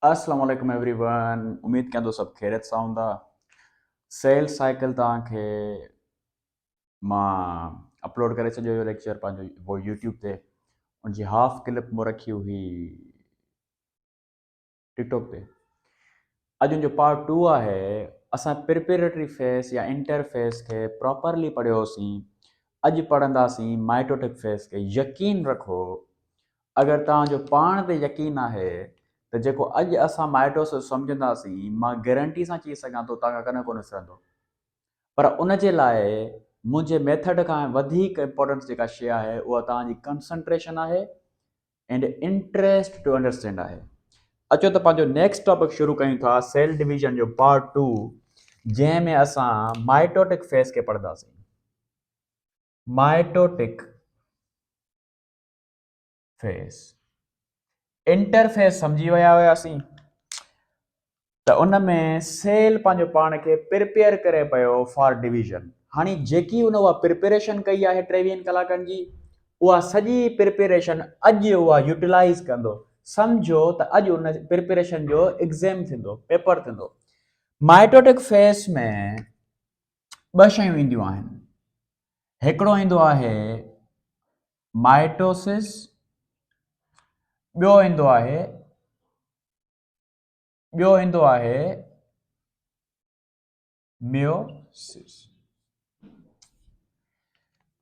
अस्सलाम वालेकुम एवरीवन। उम्मीद कयां थो सभु ख़ैरियत सां हूंदा। सेल साइकिल तव्हांखे मां अपलोड करे छॾियो हुयो लेक्चर पंहिंजो वो यूट्यूब ते। उनजी हाफ क्लिप मूं रखी हुई टिकटॉक ते। अॼु जो पार्ट 2 आहे। असां प्रिपेरेटरी फेस या इंटरफेस खे प्रॉपरली पढ़ियोसीं। अॼु पढ़ंदासीं माइटोटिक फेस खे। यकीन रखो, अगरि तव्हांजो पाण ते यकीन आहे त जेको अॼु असां माइटोसिस सम्झंदासीं, मां गारंटी सां चई सघां थो तव्हांखां कॾहिं कोन विसरंदो। पर उन जे लाइ मुंहिंजे मेथड खां वधीक इंपॉर्टेंस जेका शइ आहे उहा तव्हांजी कंसंट्रेशन आहे एंड इंट्रस्ट टू अंडरस्टैंड आहे। अचो त पंहिंजो नेक्स्ट टॉपिक शुरू कयूं था, सेल डिवीजन जो पार्ट 2, जंहिंमें असां माइटोटिक फेस खे पढ़ंदासीं। माइटोटिक फेस इंटरफेस सम्झी विया हुआसीं त उन में सेल पंहिंजो पाण खे प्रिपेयर करे पियो फॉर डिवीजन। हाणे जेकी उहा प्रिपेरेशन कई आहे 23 कलाकनि जी, उहा सॼी प्रिपेरेशन अॼु उहा यूटिलाइज़ कंदो। सम्झो त अॼु उन प्रिपेरेशन जो एग्ज़ाम थींदो, पेपर थींदो। माइटोटिक फेस में ॿ शयूं ईंदियूं आहिनि। हिकिड़ो ईंदो आहे माइटोसिस, ॿियो ईंदो आहे मियोसिस।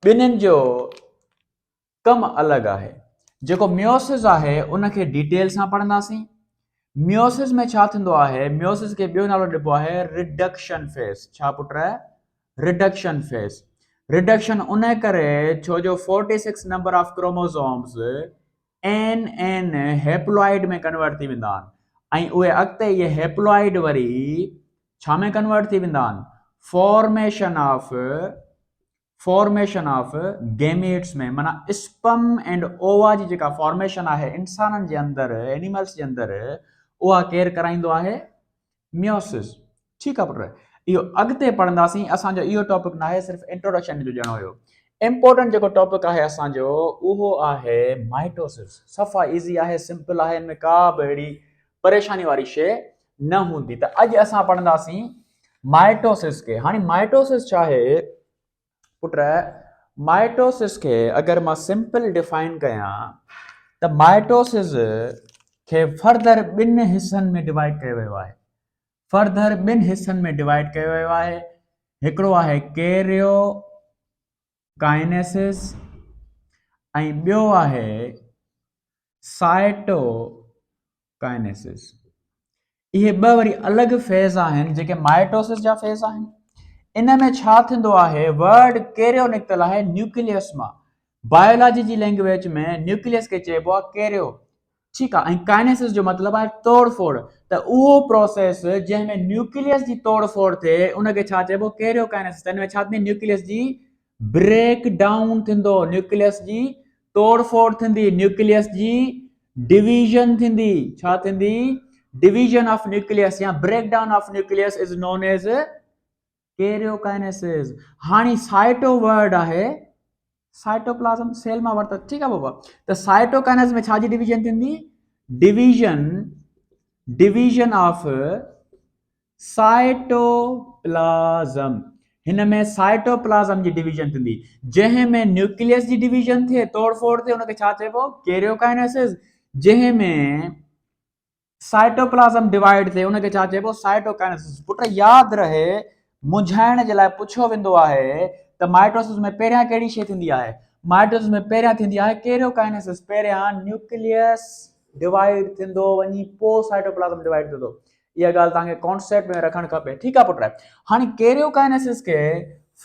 ॿिन्हिनि जो कमु अलॻि आहे। जेको मियोसिस आहे उनखे डिटेल सां पढ़ंदासीं। मियोसिस में छा थींदो आहे? मियोसिस खे ॿियो नालो ॾिबो आहे रिडक्शन फेस। छा पुट? Reduction face. रिडक्शन उन करे छो जो 46 नंबर ऑफ क्रोमोसोम्स एन हेप्लॉइड में कन्वर्ट थी वेंदा आहिनि ऐं उहे अॻिते इहे हेप्लॉइड वरी छा में कन्वर्ट थी वेंदा आहिनि? फॉर्मेशन ऑफ गैमेट्स में, माना स्पर्म एंड ओवा जी जेका फॉर्मेशन आहे इंसाननि जे अंदरि, एनिमल्स जे अंदरि, उहा केरु कराईंदो आहे? मियोसिस। ठीकु आहे पुट, इहो अॻिते पढ़ंदासीं। असांजो इहो टॉपिक न आहे, सिर्फ़ु इंट्रोडक्शन जो ॾियणो हुयो। इम्पोर्टेंट जेको टॉपिक आहे असांजो उहो आहे माइटोसिस। सफ़ा इज़ी आहे, सिंपल आहे, हिन में का बि अहिड़ी परेशानी वारी शइ न हूंदी। त अॼु असां पढ़ंदासीं माइटोसिस खे। हाणे माइटोसिस छा आहे पुट? माइटोसिस खे अगरि मां सिंपल डिफाइन कयां त माइटोसिस खे फर्दर ॿिनि हिसनि में डिवाइड कयो वियो आहे। हिकिड़ो आहे कैरियो काइनेसिस ऐं ॿियो आहे साइटोकाइनेसिस। इहे ॿ वरी अलॻि फेज़ आहिनि जेके माइटोसिस जा फेज़ आहिनि। इन में छा थींदो आहे? वर्ड कैरियो निकितल आहे न्यूक्लियस मां। बायोलॉजी जी लैंग्वेज में न्यूक्लियस खे चइबो आहे कैरियो। ठीकु आहे। ऐं काइनेसिस जो मतिलबु आहे तोड़ फोड़। त उहो प्रोसेस जंहिंमें न्यूक्लियस जी तोड़ फोड़ थिए उनखे छा चइबो? Karyokinesis. त हिन में छा थींदी? न्यूक्लियस जी ब्रेक डाउन थींदो, न्यूक्लियस जी तोड़ फोड़ थींदी, न्यूक्लियस जी डिवीजन थींदी। छा थींदी? डिवीजन ऑफ न्यूक्लियस या break down of nucleus is known as karyokinesis. हाणे साइटो वर्ड आहे साइटोप्लाज्म, सेल मां वरितो। ठीकु आहे बाबा। त साइटोकाइनेसिस में छा जी डिवीजन थींदी? Division of cytoplasm. हिन में साइटोप्लाज्म जी डिवीजन थींदी। जंहिं में न्यूक्लियस जी डिवीजन थिए, तोड़ फोड़ थिए, उनखे छा चइबो? कैरियोकाइनेसिस। जंहिं में साइटोप्लाज्म डिवाइड थिए उनखे छा चइबो? साइटोकाइनेसिस। पुट यादि रहे, मुंझाइण जे लाइ पुछियो वेंदो आहे त माइटोसिस में पहिरियां कहिड़ी शइ थींदी आहे? माइटोसिस में पहिरियां थींदी आहे कैरियोकाइनेसिस। पहिरियां न्यूक्लियस डिवाइड थींदो, वञी पोइ साइटोप्लाज्म डिवाइड थींदो। इहा ॻाल्हि तव्हांखे कॉन्सेप्ट में रखणु खपे। ठीकु आहे पुट। हाणे कैरियोकाइनेसिस खे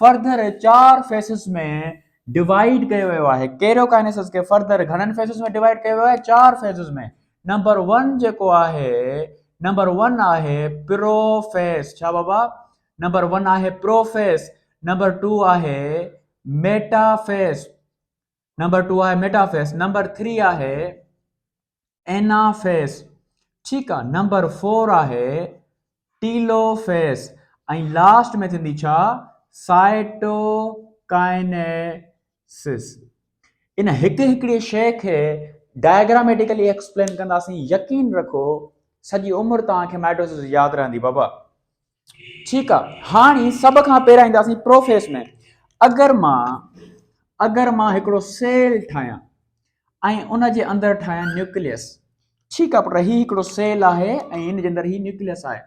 फर्दर 4 फेसिस में डिवाइड कयो वियो आहे। कैरियोकाइनेसिस खे फर्दर घणनि फेसिस में डिवाइड कयो वियो आहे? 4 फेसिस में। नंबर 1 जेको आहे, नंबर 1 आहे प्रोफेस। छा बाबा? नंबर 1 आहे प्रोफेस। नंबर 2 आहे मेटाफेस। नंबर 3 आहे एनाफेस। ठीकु आहे। नंबर 4 आहे टीलोफेस ऐं लास्ट में थींदी छा? साइटोकाइनेसिस। इन हिकड़ी शइ खे डायग्रामेटिकली एक्सप्लेन कंदासीं। यकीन रखो, सॼी उमिरि तव्हांखे माइटोसिस यादि रहंदी बाबा। ठीकु आहे, हाणे सभ खां पहिरियां ईंदासीं प्रोफेस में। अगरि मां हिकिड़ो सेल ठाहियां ऐं उन जे अंदरि ठाहियां न्यूक्लियस। ठीकु आहे पुट, हीउ हिकिड़ो सेल आहे ऐं इन जे अंदरि हीउ न्यूक्लियस आहे।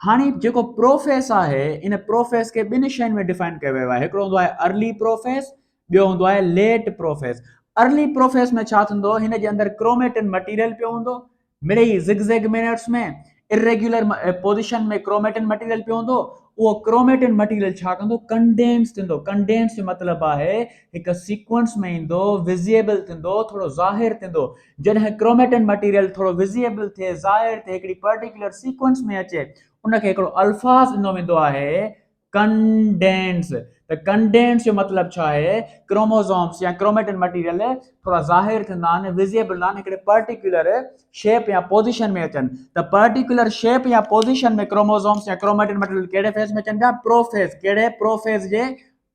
हाणे जेको प्रोफेस आहे, इन प्रोफेस खे ॿिनि शयुनि में डिफाइन कयो वियो आहे। हिकिड़ो हूंदो आहे अर्ली प्रोफेस, ॿियो हूंदो आहे लेट प्रोफेस। अर्ली प्रोफेस में छा थींदो, हिन जे अंदरि क्रोमेटिन मटीरियल पियो हूंदो, मिड़ेई ज़िगज़ैग मिनट्स में इरेग्युलर पोजिशन में क्रोमेटिन मटीरियल पियो हूंदो। उहो क्रोमेटिन मटीरियल छा कंदो, कंडेंस थींदो। कंडेंस जो मतिलबु आहे हिकु सीक्वेंस में ईंदो, विज़िएबल थींदो, थोरो ज़ाहिर थींदो। जॾहिं क्रोमेटिन मटीरियल थोरो विज़िएबल थिए, ज़ाहिर थिए, हिकिड़ी पर्टिकुलर सीक्वेंस में अचे, उनखे हिकिड़ो अल्फाज़ ॾिनो वेंदो आहे कंडेंस। त कंडेंस जो मतिलबु छा आहे, क्रोमोसोम्स या क्रोमेटिन मटीरियल थोरा ज़ाहिर थींदा आहिनि, विज़िएबल आहिनि, हिकिड़े पर्टिकुलर शेप या पोजिशन में अचनि। त पर्टिकुलर शेप या पोजिशन में क्रोमोसोम्स या क्रोमेटिन मटीरियल कहिड़े फेज़ में अचनि था, प्रोफेज। कहिड़े, प्रोफेज जे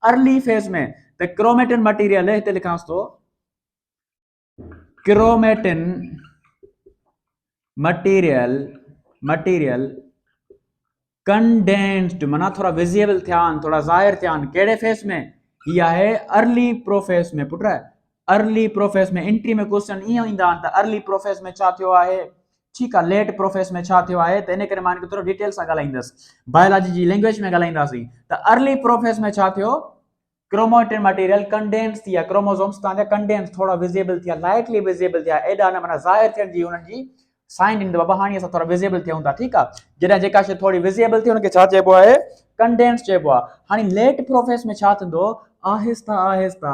अर्ली फेज़ में। त क्रोमेटिन मटीरियल हिते लिखांसि थो, क्रोमेटिन मटीरियल कंडेंस्ड, माना थोड़ा विजिबल थिया आहिनि, थोड़ा ज़ाहिर थिया आहिनि। कहिड़े फेस में, हीअ आहे अर्ली प्रोफेस में। पुट अर्ली प्रोफेस में एंट्री में क्वेश्चन ईअं ईंदा आहिनि त अर्ली प्रोफेस में छा थियो आहे, ठीकु आहे, लेट प्रोफेस में छा थियो आहे। त इन करे मां थोरो डिटेल सां ॻाल्हाईंदुसि, बायोलॉजी जी लैंग्वेज में ॻाल्हाईंदासीं। त अर्ली प्रोफेस में छा थियो, क्रोमेटिन मटीरियल कंडेंस थिया, क्रोमोसोम्स तव्हांजा कंडेंस थोड़ा विजिबल थिया, लाइटली विजिबल थिया, एॾा न माना ज़ाहिर थियण जी उन्हनि जी साइन ईंदो। बाबा हाणे असां थोरा विजिबल थियूं था, ठीकु आहे। जॾहिं जेका शइ थोरी विजिबल थी हुनखे छा चइबो आहे, कंडेंस चइबो आहे। हाणे लेट प्रोफेस में छा थींदो, आहिस्ता आहिस्ता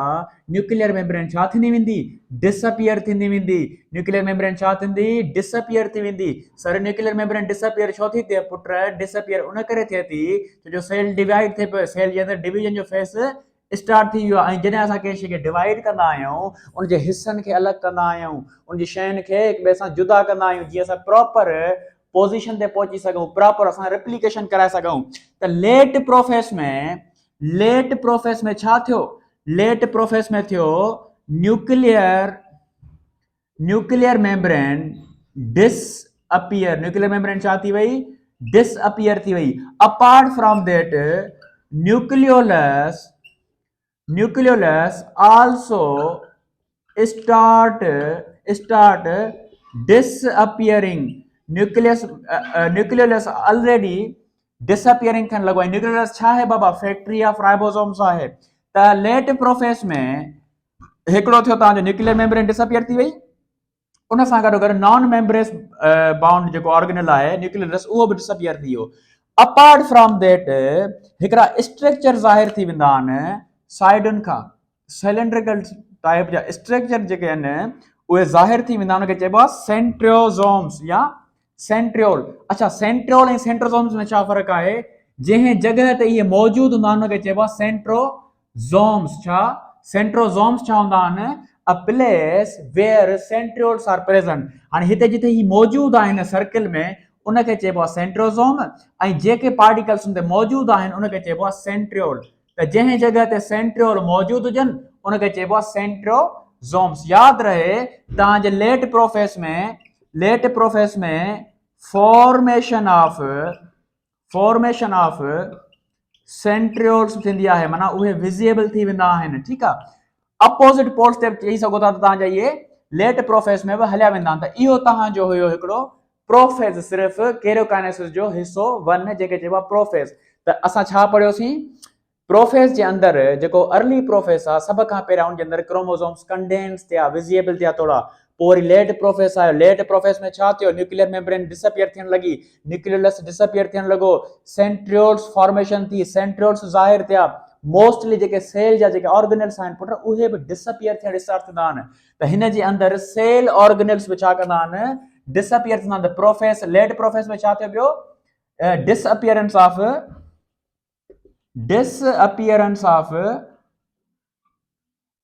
न्यूक्लियर मेम्ब्रेन छा थींदी वेंदी, डिसअपियर थींदी वेंदी। न्यूक्लियर मेम्ब्रेन छा थींदी, डिसअपियर थी वेंदी। सर न्यूक्लियर मेम्ब्रेन डिसअपियर छो थी थिए पुट, डिसअपियर उन करे थिए थी जो सेल डिवाइड थिए पियो, सेल जे अंदरि डिवीजन जो फेस स्टार्ट थी वियो आहे। ऐं जॾहिं असां कंहिं शइ खे डिवाइड कंदा आहियूं, उनजे हिसनि खे अलॻि कंदा आहियूं, उनजी शयुनि खे हिक ॿिए सां जुदा कंदा आहियूं, जीअं असां प्रॉपर पोज़ीशन ते पहुची सघूं, प्रॉपर असां रेप्लिकेशन कराए सघूं। त लेट प्रोफेस में छा थियो, लेट प्रोफेस में थियो nuclear membrane disappear. Nuclear membrane छा थी वई, डिसअपियर थी वई। Apart from that nucleolus also start disappearing. nucleolus already disappearing थियण लॻो आहे। nucleolus छा है बाबा, फैक्ट्री ऑफ राइबोसोम्स आहे। त लेट प्रोफेस में हिकिड़ो थियो तव्हांजो न्यूक्लियर मेम्ब्रेन डिसअपियर थी वई, उन सां गॾो गॾु नॉन मेम्ब्रेस बाउंड जेको ऑर्गेनल आहे न्यूक्लियस, उहो बि डिसअपियर थी वियो। अपार्ट फ्रॉम दैट हिकिड़ा स्ट्रक्चर ज़ाहिर थी वेंदा आहिनि साइडुनि खां, सिलेंड्रिकल टाइप जा स्ट्रक्चर जेके आहिनि उहे ज़ाहिर थी वेंदा, उनखे चइबो आहे सेंट्रियोसोम्स या सेंट्रियोल। अच्छा, सेंट्रियोल ऐं सेंट्रोसोम्स में छा फ़र्क़ु आहे, जंहिं जॻह ते इहे मौजूदु हूंदा आहिनि उनखे चइबो आहे सेंट्रोसोम्स। छा, सेंट्रोसोम्स छा हूंदा आहिनि, a place where centrioles are present. हाणे हिते जिथे ही मौजूदु आहिनि सर्किल में, उनखे चइबो आहे सेंट्रोसोम, ऐं जेके पार्टिकल्स उन ते मौजूदु आहिनि उनखे चइबो आहे सेंट्रियोल। त जंहिं जॻह ते सेंट्रियोल मौजूदु हुजनि उनखे चइबो आहे सेंट्रोसोम्स। यादि रहे तव्हांजे लेट प्रोफेस में फॉर्मेशन ऑफ सेंट्रियोल्स थींदी आहे, माना उहे विजिबल थी वेंदा आहिनि, ठीकु आहे। अपोजिट पोल्स ते चई सघो था त तव्हांजा इहे लेट प्रोफेस में बि हलिया वेंदा आहिनि। त इहो तव्हांजो हुयो हिकिड़ो प्रोफेस, सिर्फ़ु कैरियोकाइनेसिस जो हिसो 1 जेके चइबो आहे प्रोफेस। त असां छा पढ़ियोसीं, प्रोफेस जे अंदरि जेको अर्ली प्रोफेस आहे, सभ खां पहिरियां उनजे अंदरि क्रोमोसोम्स कंडेंस थिया, विजिबल थिया थोड़ा। पोइ वरी लेट प्रोफेस आयो। लेट प्रोफेस में छा थियो, न्यूक्लियर मेम्ब्रेन डिसअपियर थियण लॻी, न्यूक्लियस डिसअपियर थियण लॻो, सेंट्रियोल्स फॉर्मेशन थी, सेंट्रियोल्स ज़ाहिर थिया। मोस्टली जेके सेल जा जेके ऑर्गेनल्स आहिनि पुट, उहे बि डिसअपियर थियण स्टार्ट थींदा आहिनि। त हिन जे अंदरि सेल ऑर्गेनल्स बि छा कंदा आहिनि, डिसअपियर थींदा आहिनि। त प्रोफेस, लेट प्रोफेस में छा थियो ॿियो, डिसअपियरेंस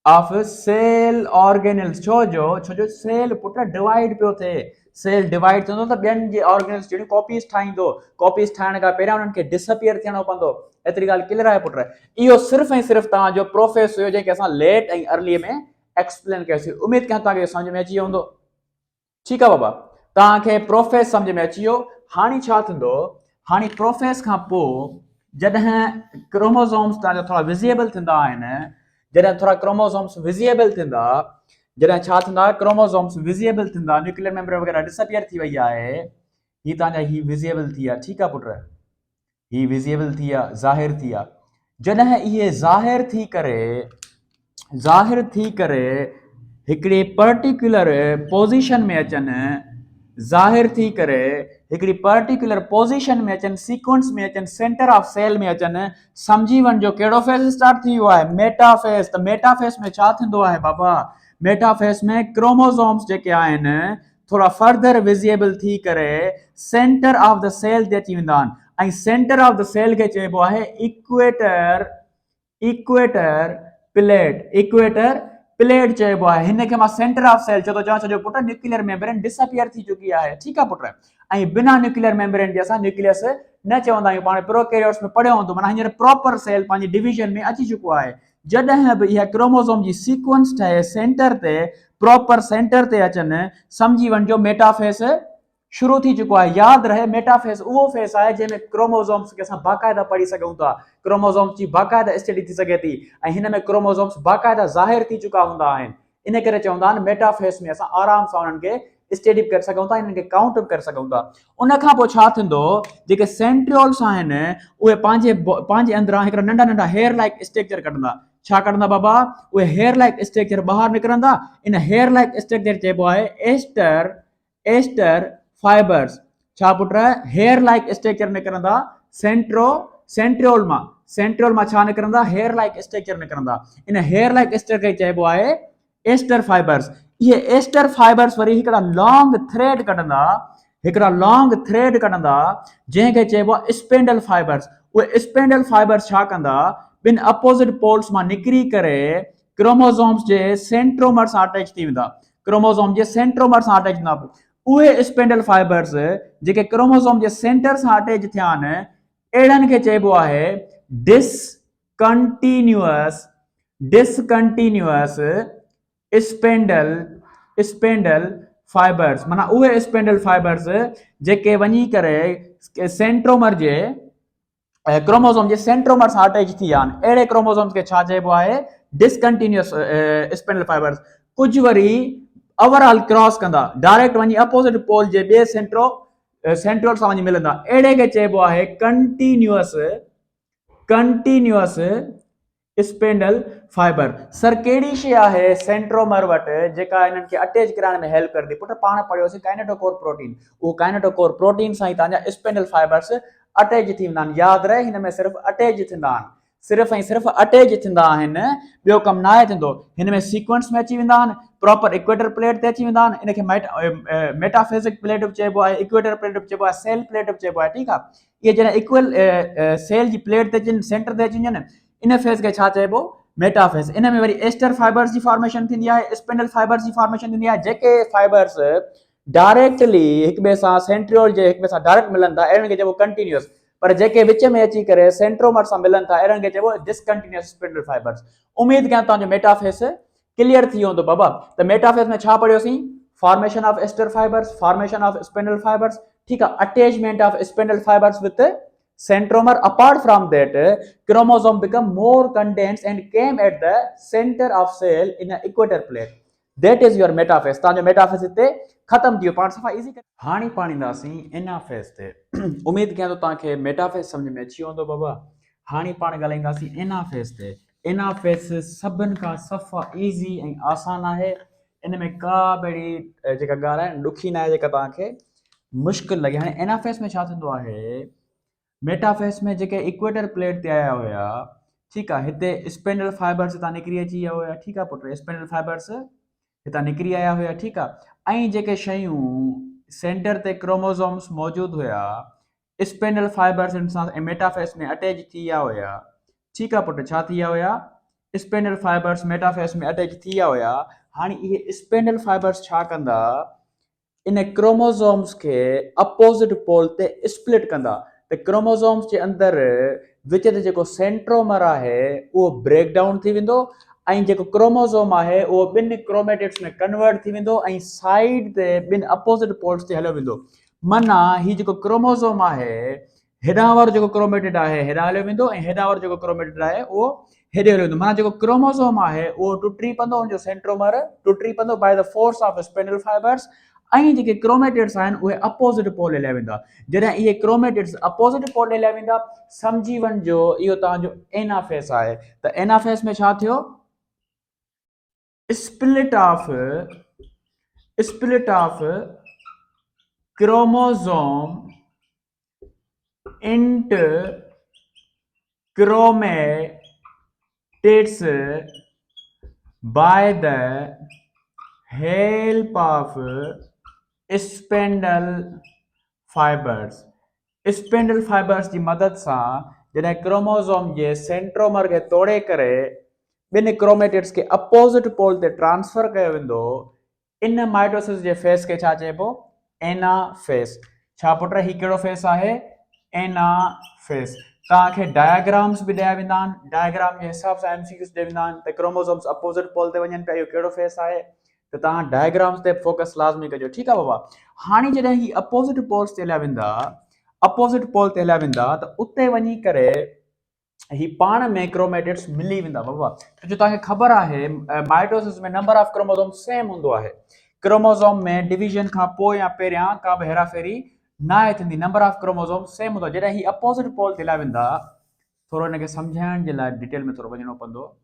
ऑफ सेल ऑर्गेनल्स। छो जो सेल पुट डिवाइड पियो थिए, सेल डिवाइड थींदो त ॿियनि जे ऑर्गेनल्स जहिड़ियूं कॉपीज़ ठाहींदो, कॉपीज़ ठाहिण खां पहिरियां उन्हनि खे डिसअपियर थियणो पवंदो। एतिरी ॻाल्हि क्लियर आहे पुट। इहो सिर्फ़ु ऐं सिर्फ़ु तव्हांजो प्रोफेस हुयो जंहिंखे असां लेट ऐं अर्ली में एक्सप्लेन कयोसीं। उमेद कयां तव्हांखे सम्झ में अची वियो हूंदो, ठीकु आहे बाबा। ताके प्रोफेस समझ में अची वियो। हाणे छा थींदो, हाणे प्रोफेस खां पोइ जॾहिं क्रोमोसोम्स तव्हांजा थोड़ा विज़िएबल थींदा आहिनि, जॾहिं थोड़ा क्रोमोसोम्स विज़िएबल थींदा, जॾहिं छा थींदा, क्रोमोसोम्स विज़िएबल थींदा, न्यूक्लियर मेम्ब्रेन वग़ैरह डिसअपियर थी वई आहे, ही तव्हांजा ही विज़िएबल थी विया, ठीकु आहे पुट, ही विज़िएबल थी विया, ज़ाहिर थी विया। जॾहिं इहे ज़ाहिर थी करे हिकिड़ी पर्टिकुलर पोज़ीशन में अचनि, ज़ाहिर थी करे हिकिड़ी पर्टिकुलर पोज़ीशन में अचनि, सीक्वेंस में अचनि, सेंटर ऑफ सेल में अचनि, सम्झी वञिजो कहिड़ो फेज़ स्टार्ट थी वियो आहे, मेटाफेज़। त मेटाफेज़ में छा थींदो आहे बाबा, मेटाफेज़ में क्रोमोसोम्स जेके आहिनि थोड़ा फर्दर विज़िएबल थी करे सेंटर ऑफ द सेल ते अची वेंदा आहिनि, ऐं सेंटर ऑफ द सेल खे चइबो आहे इक्वेटर प्लेट चइबो आहे। हिन खे मां सेंटर ऑफ सेल चयो थो चवां, छो जो पुट न्यूक्लियर मेम्ब्रेन डिसअपियर थी चुकी आहे, ठीकु आहे पुट। ऐं बिना न्यूक्लियर मेम्ब्रेन जे असां न्यूक्लियस न चवंदा आहियूं, पाण प्रोकैरियोट्स में पढ़ियो हूंदो, माना हींअर प्रॉपर सेल पंहिंजी डिवीजन में अची चुको आहे। जॾहिं बि इहा क्रोमोसोम जी सीक्वेंस ठहे सेंटर ते, प्रॉपर सेंटर ते अचनि, सम्झी वञिजो मेटाफेज़ शुरू थी चुको आहे। यादि रहे मेटाफेज़ उहो फेज़ आहे जंहिंमें क्रोमोसोम्स खे असां बाक़ाइदा पढ़ी सघूं था, क्रोमोसोम्स जी बाक़ाइदा स्टडी थी सघे थी, ऐं हिन में क्रोमोसोम्स बाक़ाइदा ज़ाहिर थी चुका हूंदा आहिनि। इन करे चवंदा आहिनि मेटाफेज़ में असां आराम सां उन्हनि खे स्टडी करे सघूं था, इन्हनि खे काउंट करे सघूं था। उन खां पोइ छा थींदो, जेके सेंट्रियोल्स आहिनि उहे पंहिंजे अंदरां हिकिड़ा नंढा नंढा हेयर लाइक स्ट्रक्चर कढंदा। छा कढंदा बाबा, उहे हेयर लाइक स्ट्रक्चर ॿाहिरि निकिरंदा। इन हेयर लाइक स्ट्रक्चर चइबो आहे एस्टर फाइबर्स। छा पुट, हेयर लाइक स्ट्रक्चर निकिरंदा सेंट्रियोल मां छा निकिरंदा, हेयर लाइक स्ट्रक्चर निकिरंदा। इन हेयर लाइक स्ट्रक्चर चइबो आहे एस्टर फाइबर्स। इहे एस्टर फाइबर्स वरी हिकिड़ा लॉन्ग थ्रेड कढंदा जंहिंखे चइबो आहे स्पेंडल फाइबर्स। उहे स्पेंडल फाइबर्स छा कंदा, ॿिनि अपोज़िट पोल्स मां निकिरी करे क्रोमोसोम्स जे सेंट्रोमर सां अटैच थी वेंदा, उहे स्पेंडल फाइबर्स जेके क्रोमोसोम जे सेंटर सां अटैच थिया आहिनि, अहिड़नि खे चइबो आहे डिसकंटिन्यूअस स्पेंडल फाइबर्स। माना उहे स्पेंडल फाइबर्स जेके वञी करे सेंट्रोमर जे क्रोमोसोम जे सेंट्रोमर सां अटैच थी विया आहिनि, अहिड़े क्रोमोसोम्स खे छा चइबो आहे, डिसकंटिन्यूअस स्पेंडल फाइबर्स। कुझु वरी ओवरऑल क्रॉस कंदा, डायरेक्ट वञी अपोजिट पोल जे ॿिए सेंट्रोल सां वञी मिलंदा, अहिड़े खे चइबो आहे कंटिन्यूअस स्पेंडल फाइबर। सर कहिड़ी शइ आहे सेंट्रोमर वटि जेका इन्हनि खे अटैच कराइण में हेल्प करदी, पुट पाण पढ़ियोसीं काइनेटोकोर प्रोटीन। उहो काइनेटोकोर प्रोटीन सां ई तव्हांजा स्पेंडल फाइबर्स अटैच थी वेंदा आहिनि। यादि रहे हिन में सिर्फ़ु अटैच थींदा आहिनि, सिर्फ़ु अटैच थींदा आहिनि, ॿियो कमु न आहे थींदो। हिन में सीक्वेंस में अची वेंदा आहिनि, प्रॉपर इक्वेटर प्लेट ते अची वेंदा आहिनि। इनखे मेटाफेज़िक प्लेट बि चइबो आहे, इक्वेटर प्लेट बि चइबो आहे, सेल प्लेट बि चइबो आहे, ठीकु आहे। इहे जॾहिं इक्वल सेल जी प्लेट ते अचनि, सेंटर ते अची वञनि, इन फेज़ खे छा चइबो, मेटाफेज़। इन में वरी एस्टर फाइबर्स जी फॉर्मेशन थींदी आहे, स्पेंडल फाइबर्स जी फॉर्मेशन थींदी आहे, जेके फाइबर्स डायरेक्टली हिक ॿिए सां सेंट्रियोल जे हिक ॿिए सां डायरेक्ट मिलनि था, अहिड़नि खे चइबो कंटिन्यूअस। पर जेके विच में अची करे सेंट्रोमर सां मिलनि था, अहिड़नि खे चइबो डिसकंटिन्यूअस स्पेंडल फाइबर्स। उमेद कयां तव्हांजो मेटाफेज़ क्लियर थी वियो हूंदो बाबा। त मेटाफेज़ में छा पढ़ियोसीं, formation of aster fibers, formation of spindle fibers, ठीक है, attachment of spindle fibers with centromer. Apart from that, chromosome become more condensed and came at the center of cell in an equator plate. That is your metaphase. तांजो metaphase इते खत्म थियो, पाण सफ़ा easy हाणे पाण ईंदासीं एनाफेज़ ते। उमेद कयां थो तव्हांखे मेटाफेज़ सम्झ में अची वेंदो बाबा। हाणे पाण ॻाल्हाईंदासीं एनाफेज़ ते। एनाफेज़ सभिनि खां सफ़ा इजी ऐं आसान आहे, इन में का बि जेका ॻाल्हि आहे ॾुखी न आहे जेका तव्हांखे मुश्किल लॻे। हाणे एनाफेज़ में छा थींदो आहे, मेटाफेज़ में जेके इक्वेटर प्लेट ते आया हुया, ठीकु आहे, हिते स्पेंडल फाइबर्स हितां निकिरी अची विया हुया, ठीकु आहे पुट, स्पेंडल फाइबर्स हितां निकिरी आया हुया, ठीकु आहे। ऐं जेके शयूं सेंटर ते क्रोमोसोम्स मौजूदु हुया, स्पेंडल फाइबर्स सां मेटाफेज़ में अटैच थी विया हुया, ठीकु आहे पुट, छा थी विया हुया, स्पेंडल फाइबर्स मेटाफेज़ में अटैच थी विया हुया। हाणे इहे स्पेंडल फाइबर्स छा कंदा, इन क्रोमोसोम्स खे अपोजिट पोल ते स्प्लिट कंदा। त क्रोमोसोम्स जे अंदरि विच ते जेको सेंट्रोमर आहे उहो ब्रेक डाउन थी वेंदो, ऐं जेको क्रोमोसोम आहे उहो ॿिनि क्रोमेटिड्स में कन्वर्ट थी वेंदो ऐं साइड ते ॿिनि अपोज़िट पोल्स ते हलियो वेंदो। माना हीउ जेको क्रोमोसोम आहे हेॾां वारो जेको क्रोमेटिड आहे हेॾां हलियो वेंदो ऐं हेॾां वारो जेको क्रोमेटिड आहे उहो हेॾे हलियो वेंदो। माना जेको क्रोमोसोम आहे उहो टुटी पवंदो, हुनजो सेंट्रोमर टुटी पवंदो by the force of spindle fibres ऐं जेके क्रोमेटिड्स आहिनि उहे अपोज़िट पोल हलिया वेंदा। जॾहिं इहे क्रोमेटिड्स अपोज़िट पोल हलिया वेंदा सम्झी वञिजो इहो तव्हांजो एनाफेस आहे। त एनाफेस में छा थियो? split of chromosome into chromatids by the help of spindle fibers। Spindle fibers जी मदद सां जॾहिं क्रोमोसोम जे सेंट्रोमर खे तोड़े करे ॿिनि क्रोमेटिड्स खे अपोज़िट पोल ते ट्रांसफर कयो वेंदो, इन माइटोसिस जे फेस खे छा चइबो? एनाफेस। छा पुट ही कहिड़ो फेस आहे? एनाफेस। तव्हांखे डायग्राम्स बि ॾिया वेंदा आहिनि, डायग्राम जे हिसाब सां एमसीक्यूस ॾिया वेंदा आहिनि त क्रोमोसोम्स अपोज़िट पोल ते वञनि पिया, इहो कहिड़ो फेस आहे? त तव्हां डायग्राम्स ते फोकस लाज़मी कजो, ठीकु आहे बाबा। हाणे जॾहिं ही अपोज़िट पोल्स ते हलिया वेंदा, अपोज़िट पोल ते हलिया वेंदा त उते वञी करे ही पाण में क्रोमेटिड्स मिली वेंदा बाबा। जो तव्हांखे ख़बर आहे माइटोसिस में नंबर ऑफ क्रोमोसोम सेम हूंदो आहे। क्रोमोसोम में डिवीजन खां पोइ या पहिरियां का बि हेराफेरी न आहे थींदी, नंबर ऑफ क्रोमोसोम सेम हूंदो आहे। जॾहिं ही अपोज़िट पोल ते हलिया वेंदा, थोरो हिनखे सम्झाइण जे लाइ डिटेल में थोरो वञिणो पवंदो।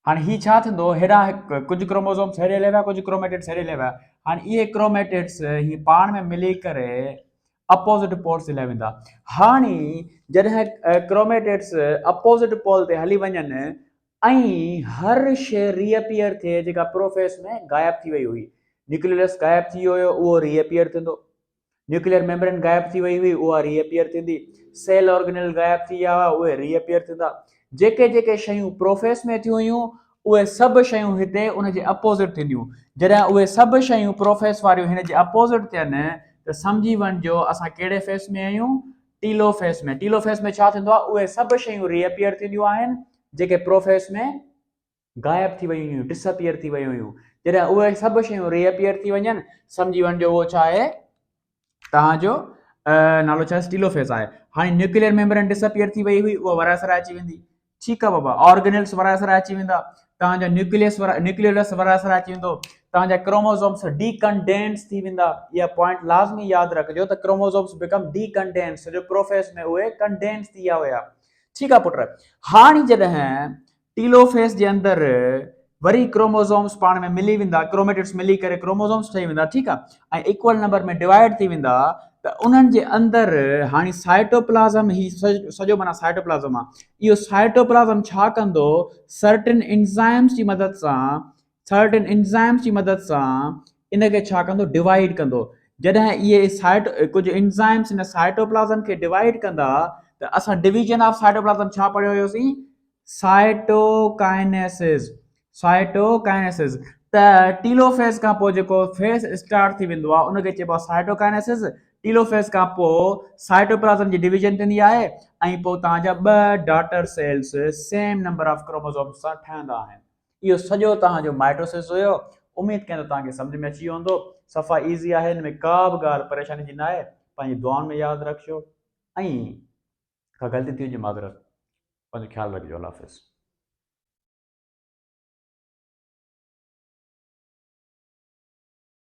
हाणे ही छा थींदो? हेॾा कुझु क्रोमोसोम्स हेॾे हलिया विया, कुझु क्रोमेटिड्स हेॾे हलिया विया। हाणे इहे क्रोमेटिड्स ही पाण में मिली करे अपोज़िट पोल्स ते हलिया वेंदा। हाणे जॾहिं क्रोमेटिड्स अपोज़िट पोल ते हली वञनि ऐं हर शइ रीअपियर थिए जेका प्रोफेस में गायब थी वई हुई। न्यूक्लियस गायब थी वियो हुयो, उहो रीअपियर थींदो। न्यूक्लियर मेम्ब्रेन गायब थी वई हुई, उहा रीअपियर थींदी। सेल ऑर्गेनल गायब थी विया हुआ, उहे रीअपियर थींदा। जेके जेके शयूं प्रोफेस में थियूं हुयूं उहे सभु शयूं हिते उनजे अपोज़िट थींदियूं। जॾहिं उहे सभु शयूं प्रोफेस वारियूं हिन जे अपोज़िट थियनि त सम्झी वञिजो असां कहिड़े फेस में आहियूं? टीलोफेस में। टीलोफेस में छा थींदो आहे? उहे सभु शयूं रीअपियर थींदियूं आहिनि जेके प्रोफेस में गायब थी वयूं हुयूं, डिसअपियर थी वयूं हुयूं। जॾहिं उहे सभु शयूं रीअपियर थी वञनि सम्झी वञिजो उहो छा आहे? तव्हांजो नालो छा आहे? टीलोफेस आहे। हाणे न्यूक्लियर मेम्ब्रेन डिसअपियर थी वई हुई, उहा वरासर अची वेंदी। ठीकु आहे बाबा। ऑर्गेनल्स वरासर अची वेंदा, तव्हांजा न्यूक्लियस वरासर अची वेंदो, तव्हांजा क्रोमोसोम्स डीकंडेंस थी वेंदा। इहा पॉइंट लाज़मी यादि रखिजो त क्रोमोसोम्स बिकम डीकंडेंस, जो प्रोफेस में उहे कंडेंस थी विया हुया। ठीकु आहे पुट। हाणे जॾहिं टीलोफेस जे अंदरि वरी क्रोमोसोम्स पाण में मिली वेंदा, क्रोमेटिड्स मिली करे क्रोमोसोम्स ठही वेंदा, ठीकु आहे, ऐं इक्वल नंबर में डिवाइड थी वेंदा त उन्हनि जे अंदरि हाणे साइटोप्लाज़म ही सॼो माना साइटोप्लाज़म आहे। इहो साइटोप्लाज़म छा कंदो? सर्टेन एंजाइम्स जी मदद सां इनखे छा कंदो? डिवाइड कंदो। जॾहिं इहे कुझु एंजाइम्स हिन साइटोप्लाज़म खे डिवाइड कंदा त असां डिवीजन ऑफ साइटोप्लाज़म छा पढ़ियो हुयोसीं? साइटोकाइनेसिस। त टीलोफेस खां पोइ जेको फेस स्टार्ट थी वेंदो आहे उनखे चइबो आहे साइटोकाइनेसिस। टीलोफेस खां पोइ साइटोप्लाज़म जी डिवीजन थींदी आहे ऐं पोइ तव्हांजा ॿ daughter cells same number of chromosomes सां ठहंदा आहिनि। इहो सॼो तव्हांजो माइटोसिस हुयो। उमेद कयां थो तव्हांखे सम्झ में अची वियो हूंदो। सफ़ा ईज़ी आहे, हिन में का बि ॻाल्हि परेशानी जी न आहे। पंहिंजी दुआउनि में यादि रखिजो ऐं का ग़लती थी हुजे माज़रत। पंहिंजो ख़्यालु रखिजो। अल्लाह हाफ़िज़।